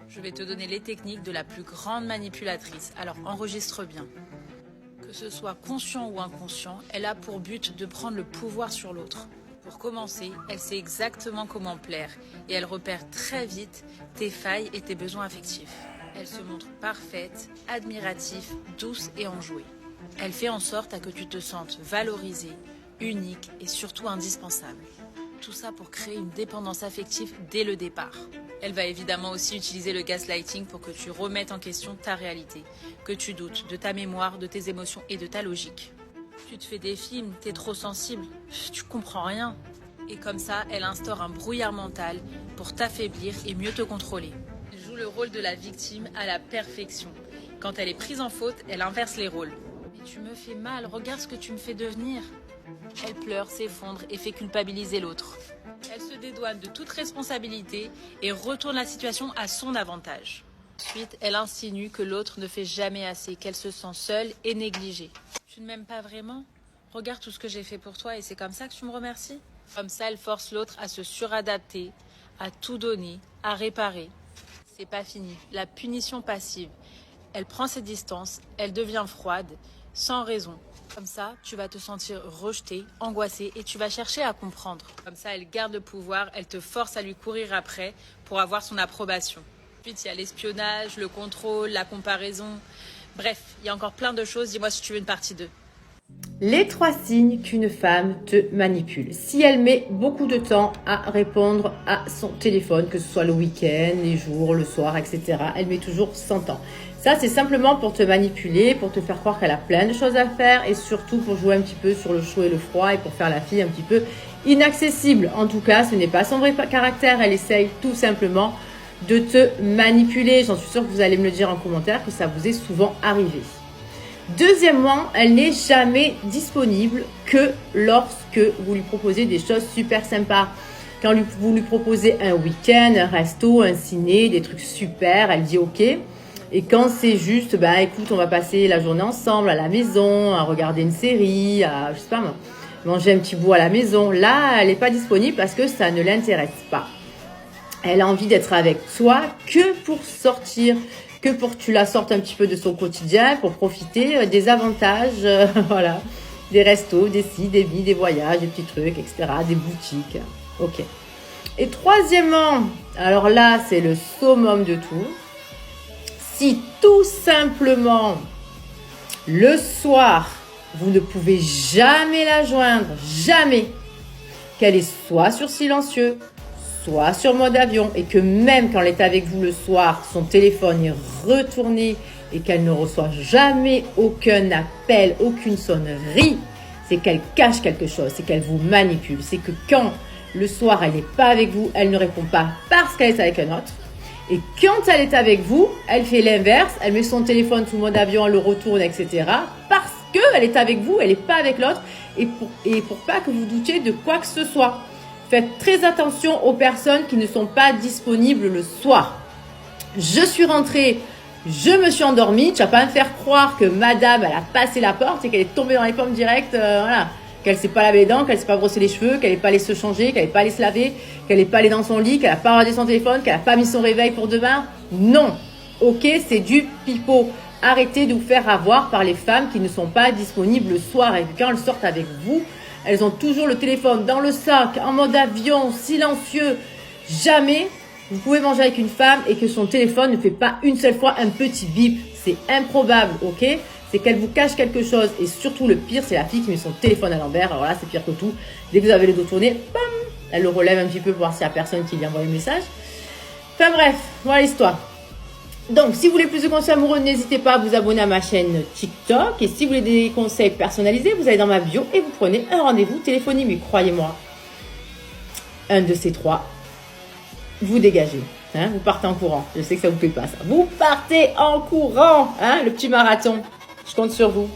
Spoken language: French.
Je vais te donner les techniques de la plus grande manipulatrice, alors enregistre bien. Que ce soit conscient ou inconscient, elle a pour but de prendre le pouvoir sur l'autre. Pour commencer, elle sait exactement comment plaire et elle repère très vite tes failles et tes besoins affectifs. Elle se montre parfaite, admirative, douce et enjouée. Elle fait en sorte à que tu te sentes valorisé, unique et surtout indispensable. Tout ça pour créer une dépendance affective dès le départ. Elle va évidemment aussi utiliser le gaslighting pour que tu remettes en question ta réalité, que tu doutes de ta mémoire, de tes émotions et de ta logique. Tu te fais des films, t'es trop sensible, tu comprends rien. Et comme ça, elle instaure un brouillard mental pour t'affaiblir et mieux te contrôler. Elle joue le rôle de la victime à la perfection. Quand elle est prise en faute, elle inverse les rôles. Mais tu me fais mal, regarde ce que tu me fais devenir. Elle pleure, s'effondre et fait culpabiliser l'autre. Elle se dédouane de toute responsabilité et retourne la situation à son avantage. Ensuite, elle insinue que l'autre ne fait jamais assez, qu'elle se sent seule et négligée. Tu ne m'aimes pas vraiment? Regarde tout ce que j'ai fait pour toi et c'est comme ça que tu me remercies? Comme ça, elle force l'autre à se suradapter, à tout donner, à réparer. C'est pas fini. La punition passive. Elle prend ses distances, elle devient froide, sans raison. Comme ça, tu vas te sentir rejeté, angoissé et tu vas chercher à comprendre. Comme ça, elle garde le pouvoir, elle te force à lui courir après pour avoir son approbation. Ensuite, il y a l'espionnage, le contrôle, la comparaison. Bref, il y a encore plein de choses. Dis-moi si tu veux une partie 2. Les 3 signes qu'une femme te manipule. Si elle met beaucoup de temps à répondre à son téléphone, que ce soit le week-end, les jours, le soir, etc., elle met toujours 100 ans. Ça, c'est simplement pour te manipuler, pour te faire croire qu'elle a plein de choses à faire et surtout pour jouer un petit peu sur le chaud et le froid et pour faire la fille un petit peu inaccessible. En tout cas, ce n'est pas son vrai caractère. Elle essaye tout simplement de te manipuler. J'en suis sûre que vous allez me le dire en commentaire que ça vous est souvent arrivé. Deuxièmement, elle n'est jamais disponible que lorsque vous lui proposez des choses super sympas. Quand vous lui proposez un week-end, un resto, un ciné, des trucs super, elle dit ok. Et quand c'est juste, écoute, on va passer la journée ensemble à la maison, à regarder une série, à, je sais pas, manger un petit bout à la maison, là, elle n'est pas disponible parce que ça ne l'intéresse pas. Elle a envie d'être avec toi que pour sortir, que pour que tu la sortes un petit peu de son quotidien, pour profiter des avantages, voilà, des restos, des ci, des bi, des voyages, des petits trucs, etc., des boutiques. Ok. Et troisièmement, alors là, c'est le summum de tout. Si tout simplement, le soir, vous ne pouvez jamais la joindre, jamais, qu'elle est soit sur silencieux, soit sur mode avion, et que même quand elle est avec vous le soir, son téléphone est retourné et qu'elle ne reçoit jamais aucun appel, aucune sonnerie, c'est qu'elle cache quelque chose, c'est qu'elle vous manipule. C'est que quand le soir, elle n'est pas avec vous, elle ne répond pas parce qu'elle est avec un autre. Et quand elle est avec vous, elle fait l'inverse, elle met son téléphone sous mode avion, elle le retourne, etc. Parce qu'elle est avec vous, elle n'est pas avec l'autre. Et pour pas que vous doutiez de quoi que ce soit. Faites très attention aux personnes qui ne sont pas disponibles le soir. Je suis rentrée, je me suis endormie. Tu vas pas me faire croire que madame, elle a passé la porte et qu'elle est tombée dans les pommes directes, voilà. Qu'elle s'est pas lavé les dents, qu'elle s'est pas brossé les cheveux, qu'elle n'est pas allée se changer, qu'elle n'est pas allée se laver, qu'elle n'est pas allée dans son lit, qu'elle n'a pas regardé son téléphone, qu'elle n'a pas mis son réveil pour demain. Non. Ok, c'est du pipeau. Arrêtez de vous faire avoir par les femmes qui ne sont pas disponibles le soir et quand elles sortent avec vous, elles ont toujours le téléphone dans le sac, en mode avion, silencieux. Jamais vous pouvez manger avec une femme et que son téléphone ne fait pas une seule fois un petit bip. C'est improbable, ok? C'est qu'elle vous cache quelque chose. Et surtout, le pire, c'est la fille qui met son téléphone à l'envers. Alors là, c'est pire que tout. Dès que vous avez le dos tourné, bam, elle le relève un petit peu pour voir s'il n'y a personne qui lui envoie un message. Enfin bref, voilà l'histoire. Donc, si vous voulez plus de conseils amoureux, n'hésitez pas à vous abonner à ma chaîne TikTok. Et si vous voulez des conseils personnalisés, vous allez dans ma bio et vous prenez un rendez-vous téléphonique. Mais croyez-moi, un de ces 3, vous dégagez. Hein, vous partez en courant. Je sais que ça vous plaît pas, ça. Vous partez en courant. Hein, le petit marathon. Je compte sur vous.